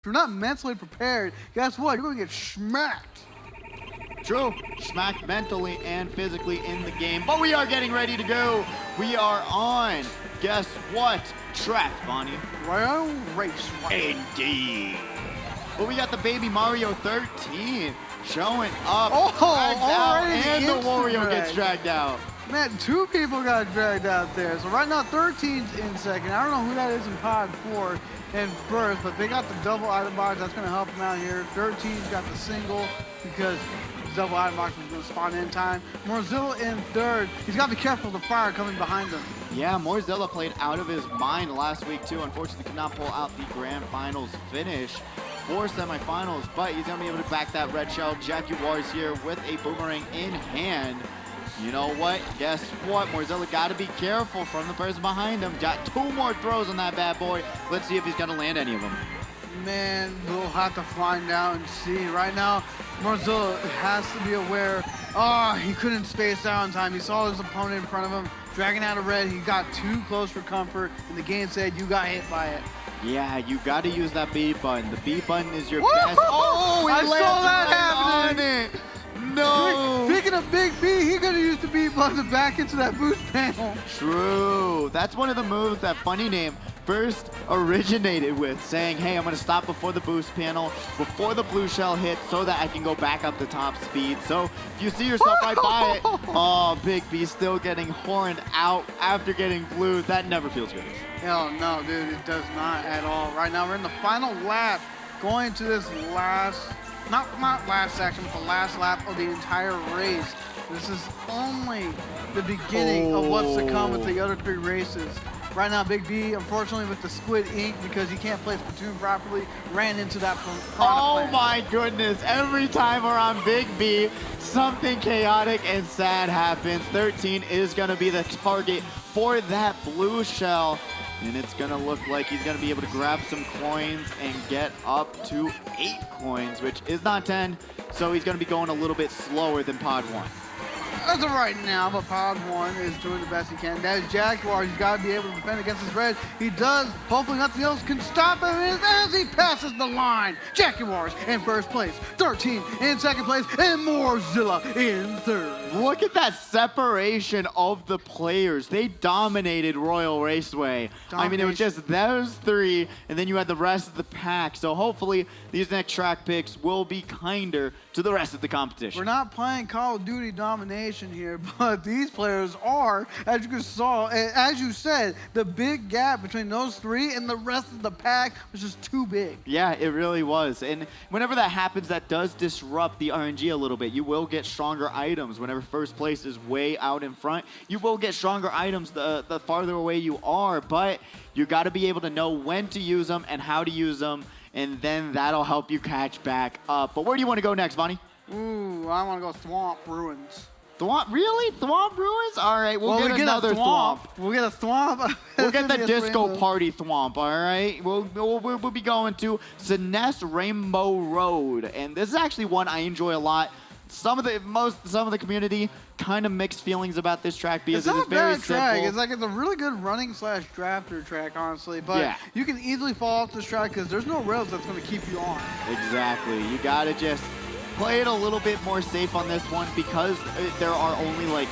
If you're not mentally prepared, guess what? You're going to get smacked. True. Smacked mentally and physically in the game. But we are getting ready to go. We are on, guess what, track, Bonnie? Royal Race. Indeed. Well, we got the baby Mario 13 showing up, Oh, dragged out, already and the instant Wario drag. gets dragged out. Man, 2 people got dragged out there. So right now, 13's in second. I don't know who that is in pod 4 in first, but they got the double item box. That's going to help them out here. 13's got the single because the double item box was going to spawn in time. Mozilla in third. He's got to be careful of the fire coming behind him. Yeah, Morzilla played out of his mind last week, too. Unfortunately, could not pull out the grand finals finish for semifinals, but he's going to be able to back that red shell. Jaguars here with a boomerang in hand. You know what? Guess what? Morzilla got to be careful from the person behind him. Got 2 more throws on that bad boy. Let's see if he's going to land any of them. Man, we'll have to find out and see. Right now, Mozilla has to be aware. Oh, he couldn't space out in time. He saw his opponent in front of him, dragging out a red. He got too close for comfort, and the game said you got hit by it. Yeah, you got to use that B button. The B button is your Woo! best. Oh, he I saw lands that right happening. on it. No. Speaking of Big B, he could have used the B button to back into that boost panel. True. That's one of the moves that Funny Name first originated with, saying, hey, I'm going to stop before the boost panel, before the blue shell hits, so that I can go back up the top speed. So if you see yourself right by it, oh, Big B still getting horned out after getting blue. That never feels good. Hell no, dude, it does not at all. Right now, we're in the final lap, going to this last, not last section, but the last lap of the entire race. This is only the beginning of what's to come with the other 3 races. Right now, Big B, unfortunately, with the squid ink, because he can't play Splatoon properly, ran into that Oh my goodness, every time we're on Big B, something chaotic and sad happens. 13 is going to be the target for that blue shell, and it's going to look like he's going to be able to grab some coins and get up to 8 coins, which is not 10, so he's going to be going a little bit slower than Pod 1. As of right now, but Pod 1 is doing the best he can. That is Jaguar. He's got to be able to defend against his red. He does. Hopefully nothing else can stop him as he passes the line. Jaguars in first place. 13 in second place. And Morzilla in third. Look at that separation of the players. They dominated Royal Raceway. I mean, it was just those 3, and then you had the rest of the pack. So hopefully these next track picks will be kinder to the rest of the competition. We're not playing Call of Duty domination here, but these players are, as you said, the big gap between those 3 and the rest of the pack was just too big. Yeah, it really was. And whenever that happens, that does disrupt the RNG a little bit. You will get stronger items. Whenever first place is way out in front, you will get stronger items the farther away you are, but you got to be able to know when to use them and how to use them, and then that'll help you catch back up. But where do you want to go next, Bonnie? Ooh, I want to go Swamp Ruins. Thwomp? Really? Thwomp Ruins? All right, we'll get another Thwomp. We'll get a Thwomp. We'll get the Disco Party Thwomp, all right? We'll be going to Sinest Rainbow Road, and this is actually one I enjoy a lot. Some of the community kind of mixed feelings about this track because it is very simple. Track. It's like it's a really good running / drafter track, honestly. But yeah, you can easily fall off this track because there's no rails that's going to keep you on. Exactly. You got to just play it a little bit more safe on this one because there are only like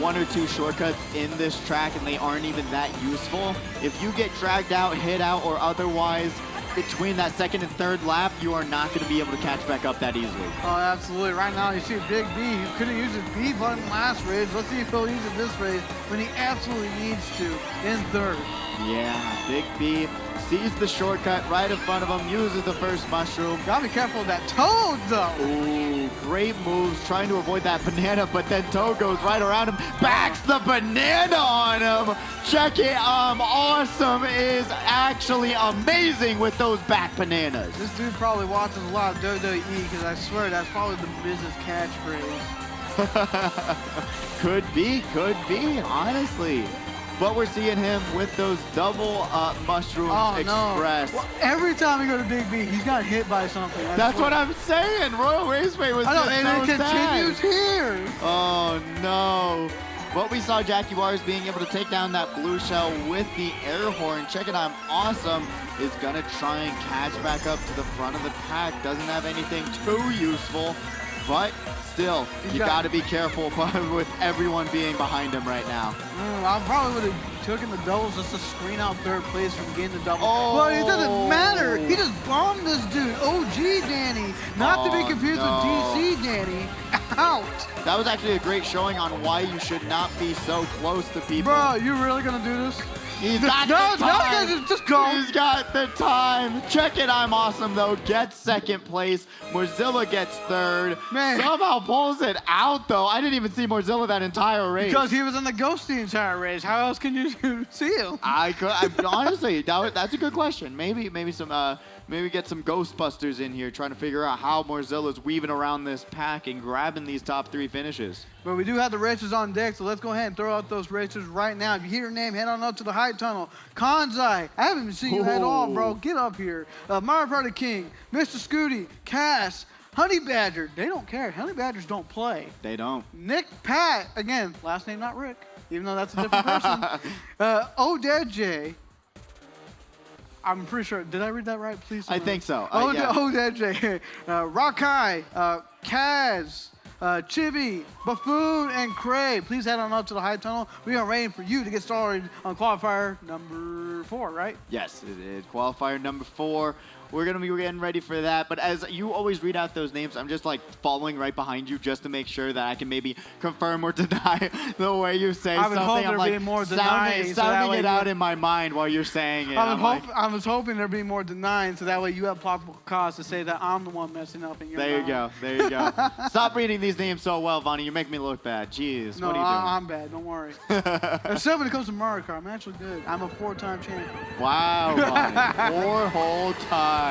1 or 2 shortcuts in this track and they aren't even that useful. If you get dragged out, hit out, or otherwise between that 2nd and 3rd lap, you are not going to be able to catch back up that easily. Oh, absolutely. Right now, you see Big B. He couldn't use his B button last race. Let's see if he'll use it this race when he absolutely needs to in 3rd. Yeah, Big B sees the shortcut right in front of him, uses the first mushroom. Gotta be careful of that Toad, though. Ooh, great moves, trying to avoid that banana, but then Toad goes right around him, backs the banana on him. Check it, awesome is actually amazing with those back bananas. This dude probably watches a lot of WWE because I swear that's probably the business catchphrase. Could be, honestly. But we're seeing him with those double mushrooms express. Well, every time we go to Big B, he's got hit by something. That's what I'm saying. Royal Raceway was just and so it continues sad. here. Oh, no. But we saw Jaguars being able to take down that blue shell with the air horn. Check it out, Awesome is going to try and catch back up to the front of the pack. Doesn't have anything too useful, but still, you got to be careful with everyone being behind him right now. I probably would have taken the doubles just to screen out third place from getting the double. Oh. But it doesn't matter. He just bombed this dude. OG Danny, not to be confused with DC Danny. Out. That was actually a great showing on why you should not be so close to people. Bro, you really gonna do this? He's got the time. No, just go. He's got the time. Check it, I'm Awesome, though. Gets second place. Morzilla gets third. Man. Somehow pulls it out, though. I didn't even see Morzilla that entire race. Because he was in the ghost the entire race. How else can you see him? Honestly, that's a good question. Maybe get some Ghostbusters in here trying to figure out how Morzilla's weaving around this pack and grabbing these top 3 finishes. But we do have the racers on deck, so let's go ahead and throw out those racers right now. If you hear your name, head on up to the high tunnel. Kanzai, I haven't even seen you at all, bro. Get up here. Mario Party King, Mr. Scooty, Cass, Honey Badger. They don't care. Honey Badgers don't play. They don't. Nick Pat, again, last name not Rick, even though that's a different person. Oded J. I'm pretty sure. Did I read that right? Please. I think so. Yeah. Oded J. Rakai, Kaz. Chibi, Buffoon, and Cray. Please head on up to the high tunnel. We are waiting for you to get started on qualifier number 4, right? Yes, it is qualifier number 4. We're going to be getting ready for that. But as you always read out those names, I'm just like following right behind you just to make sure that I can maybe confirm or deny the way you say something. I'm like sounding it out in my mind while you're saying it. I was hoping there'd be more denying, so that way you have possible cause to say that I'm the one messing up. And you're There you go. Stop reading these names so well, Vonnie. You make me look bad. Jeez, no, what are you doing? I'm bad. Don't worry. Except when it comes to Mario Kart, I'm actually good. I'm a 4-time champion. Wow, Vonnie. 4 whole times.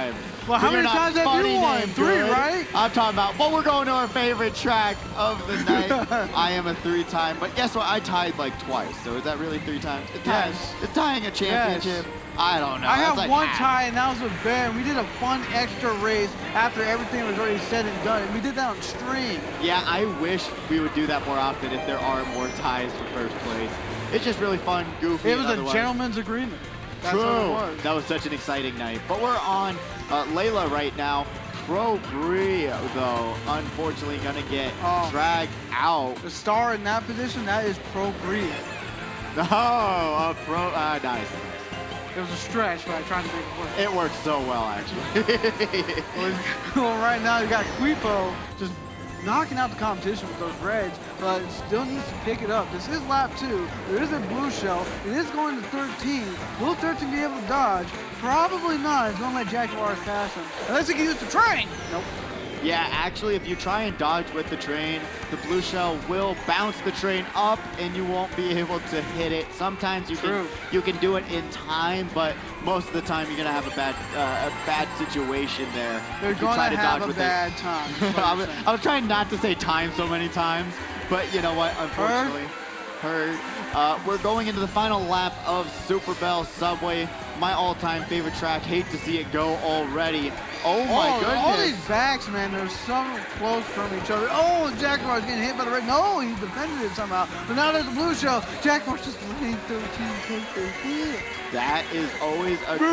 Well, how many times have you won? 3, right? I'm talking about, well, we're going to our favorite track of the night. I am a 3-time, but guess what? I tied like twice, so is that really 3 times? Yes. It's tying a championship. Yes. I don't know. I have like one tie, and that was with Ben. We did a fun extra race after everything was already said and done, and we did that on stream. Yeah, I wish we would do that more often if there are more ties for first place. It's just really fun, goofy. It was a gentleman's agreement. That's True. what it was. That was such an exciting night. But we're on Layla right now. Pro Bree, though, unfortunately going to get dragged out. The star in that position, that is Pro Bree. Nice. It was a stretch, but I tried to make it work. It worked so well, actually. Well, right now you got Quipo just knocking out the competition with those reds, but still needs to pick it up. This is lap 2. There is a blue shell. It is going to 13. Will 13 be able to dodge? Probably not. He's going to let Jaguars pass him. Unless he can use the train. Nope. Yeah, actually, if you try and dodge with the train, the blue shell will bounce the train up, and you won't be able to hit it. Sometimes you can do it in time, but most of the time you're gonna have a bad situation there. They're going to have a bad time. I was trying not to say time so many times, but you know what? Unfortunately, we're going into the final lap of Super Bell Subway. My all-time favorite track. Hate to see it go already. Oh my goodness. All these backs, man, they're so close from each other. Oh, Jaguar's getting hit by the red. No, he defended it somehow. But now there's the blue shell. Jaguar's just letting 13 take the hit. That is always a great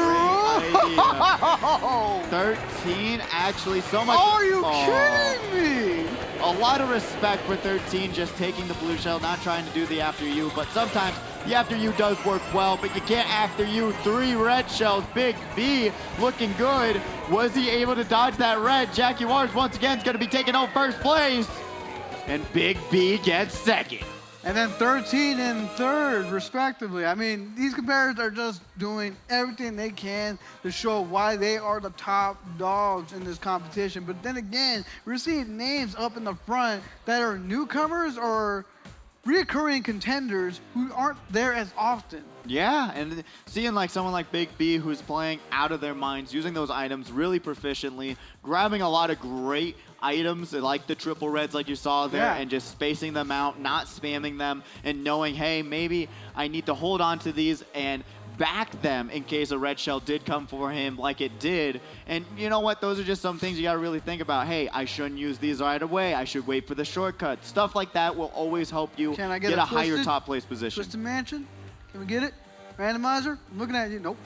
idea. 13, actually, so much. Are you kidding me? A lot of respect for 13 just taking the blue shell, not trying to do the after you, but sometimes the after you does work well, but you can't after you. 3 red shells. Big B looking good. Was he able to dodge that red? Jaguars once again is going to be taking out first place. And Big B gets second. And then 13 and third, respectively. I mean, these competitors are just doing everything they can to show why they are the top dogs in this competition. But then again, we're seeing names up in the front that are newcomers or reoccurring contenders who aren't there as often. Yeah, and seeing like someone like Big B who's playing out of their minds, using those items really proficiently, grabbing a lot of great items like the triple reds like you saw there, and just spacing them out, not spamming them, and knowing, hey, maybe I need to hold on to these and back them in case a red shell did come for him like it did. And you know what? Those are just some things you got to really think about. Hey, I shouldn't use these right away. I should wait for the shortcut. Stuff like that will always help you get a higher top place position. Twisted Mansion? Can we get it? Randomizer? I'm looking at you. Nope.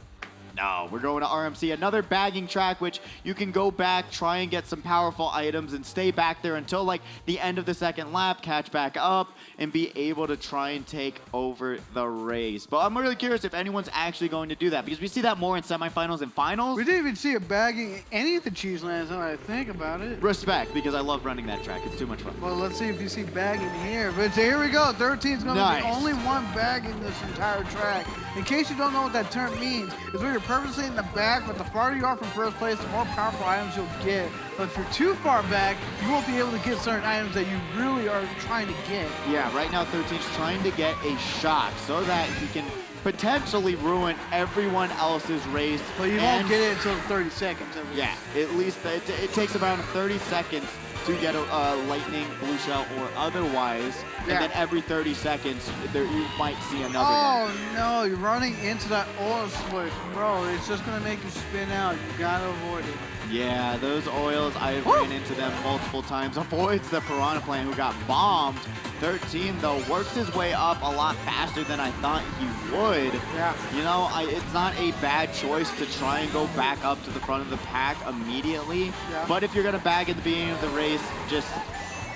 No, we're going to RMC, another bagging track, which you can go back, try and get some powerful items, and stay back there until like the end of the second lap, catch back up, and be able to try and take over the race. But I'm really curious if anyone's actually going to do that, because we see that more in semifinals and finals. We didn't even see it bagging any of the cheese lands now I think about it. Respect, because I love running that track. It's too much fun. Well, let's see if you see bagging here. But here we go. 13 is going to be the only one bagging this entire track. In case you don't know what that term means, it's where you're purposely in the back, but the farther you are from first place, the more powerful items you'll get. But if you're too far back, you won't be able to get certain items that you really are trying to get. Yeah, right now 13's trying to get a shot so that he can potentially ruin everyone else's race. But you won't get it until 30 seconds. Yeah, at least it takes around 30 seconds to get a lightning, blue shell, or otherwise. Yeah. And then every 30 seconds, you might see another one. Oh, no, you're running into that oil switch. Bro, it's just going to make you spin out. You got to avoid it. Yeah, those oils, I've ran into them multiple times. Avoids the Piranha Plant, who got bombed. 13, though, works his way up a lot faster than I thought he would. Yeah. You know, it's not a bad choice to try and go back up to the front of the pack immediately. Yeah. But if you're going to bag at the beginning of the race, just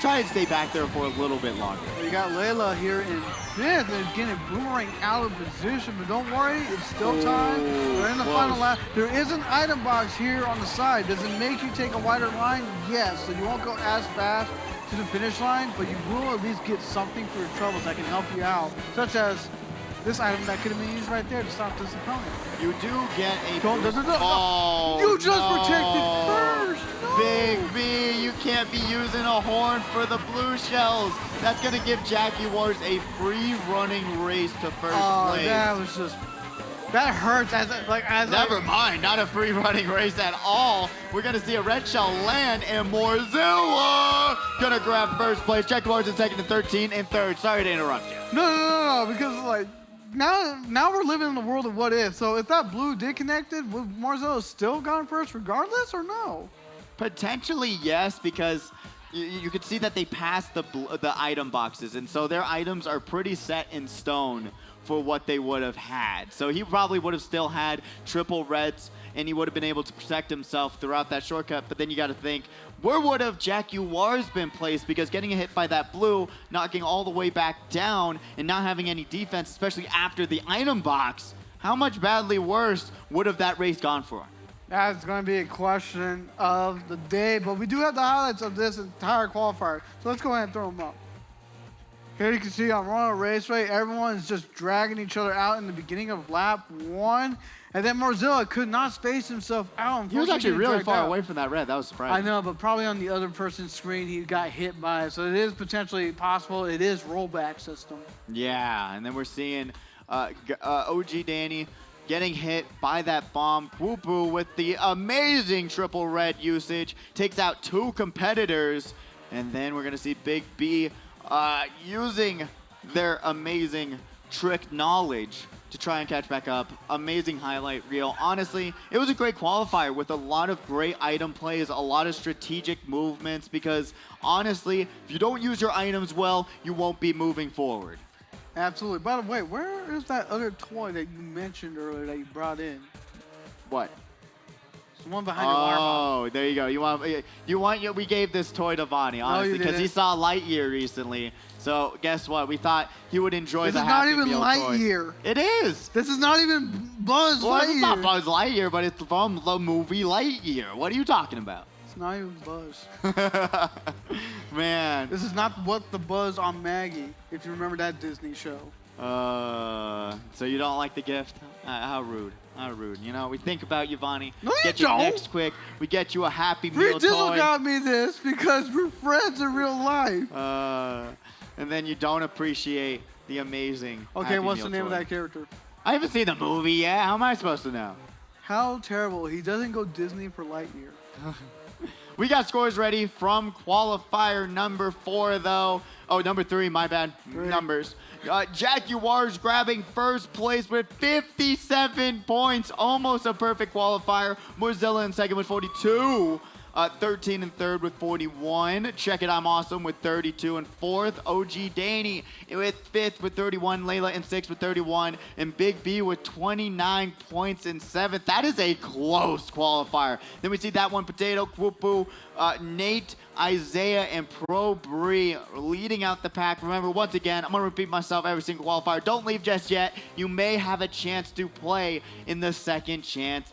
try and stay back there for a little bit longer. You got Layla here in fifth and getting Boomerang out of position, but don't worry, it's still time. We're in the final lap. There is an item box here on the side. Does it make you take a wider line? Yes, so you won't go as fast to the finish line, but you will at least get something for your troubles that can help you out, such as this item that could have been used right there to stop this opponent. You do get a Oh, you just protected first. No. Big B, you can't be using a horn for the blue shells. That's going to give Jackie Wars a free running race to first place. That was just... That hurts Never mind, not a free running race at all. We're gonna see a red shell land and Morzilla gonna grab first place. Jackie Wars in second and 13 and third. Sorry to interrupt you. No, because like now we're living in the world of what if. So if that blue did connected, would Morzilla still gone first regardless or no? Potentially yes, because you could see that they passed the item boxes, and so their items are pretty set in stone for what they would have had. So he probably would have still had triple reds, and he would have been able to protect himself throughout that shortcut. But then you got to think, where would have Jackie Wars been placed? Because getting hit by that blue, knocking all the way back down, and not having any defense, especially after the item box, how much badly worse would have that race gone for him? That's going to be a question of the day, but we do have the highlights of this entire qualifier. So let's go ahead and throw them up. Here you can see on Ronald Raceway, everyone's just dragging each other out in the beginning of lap 1. And then Morzilla could not space himself out. He was actually really far away from that red. That was surprising. I know, but probably on the other person's screen, he got hit by it. So it is potentially possible. It is rollback system. Yeah, and then we're seeing OG Danny getting hit by that bomb. Poo-Poo with the amazing triple red usage. Takes out 2 competitors. And then we're going to see Big B using their amazing trick knowledge to try and catch back up. Amazing highlight reel. Honestly, it was a great qualifier with a lot of great item plays, a lot of strategic movements, because honestly, if you don't use your items well, you won't be moving forward. Absolutely. By the way, where is that other toy that you mentioned earlier that you brought in? What? The one behind your water bottle. Oh, there you go. We gave this toy to Vonnie, honestly, because he saw Lightyear recently. So guess what? We thought he would enjoy the Happy Meal toy. This is not even Lightyear. It is. This is not even Buzz Lightyear. It's not Buzz Lightyear, but it's from the movie Lightyear. What are you talking about? It's not even Buzz. Man. This is not what the Buzz on Maggie, if you remember that Disney show. So you don't like the gift? How rude. How rude. You know, we think about you, Vonnie. No, you get don't. You next quick. We get you a Happy Meal toy. Free Dizzle got me this because we're friends in real life. And then you don't appreciate the amazing Okay, what's the name toy. of that character? I haven't seen the movie yet. How am I supposed to know? How terrible. He doesn't go Disney for Lightyear. We got scores ready from qualifier number 4, though. Oh, number 3, my bad. Numbers. Jaguars grabbing first place with 57 points. Almost a perfect qualifier. Mozilla in second with 42. 13 in third with 41. Check It, I'm Awesome with 32 and fourth. OG Danny with fifth with 31. Layla in sixth with 31. And Big B with 29 points in seventh. That is a close qualifier. Then we see that one Potato, Kwupu, Nate, Isaiah, and Pro Bree leading out the pack. Remember, once again, I'm going to repeat myself every single qualifier. Don't leave just yet. You may have a chance to play in the second chance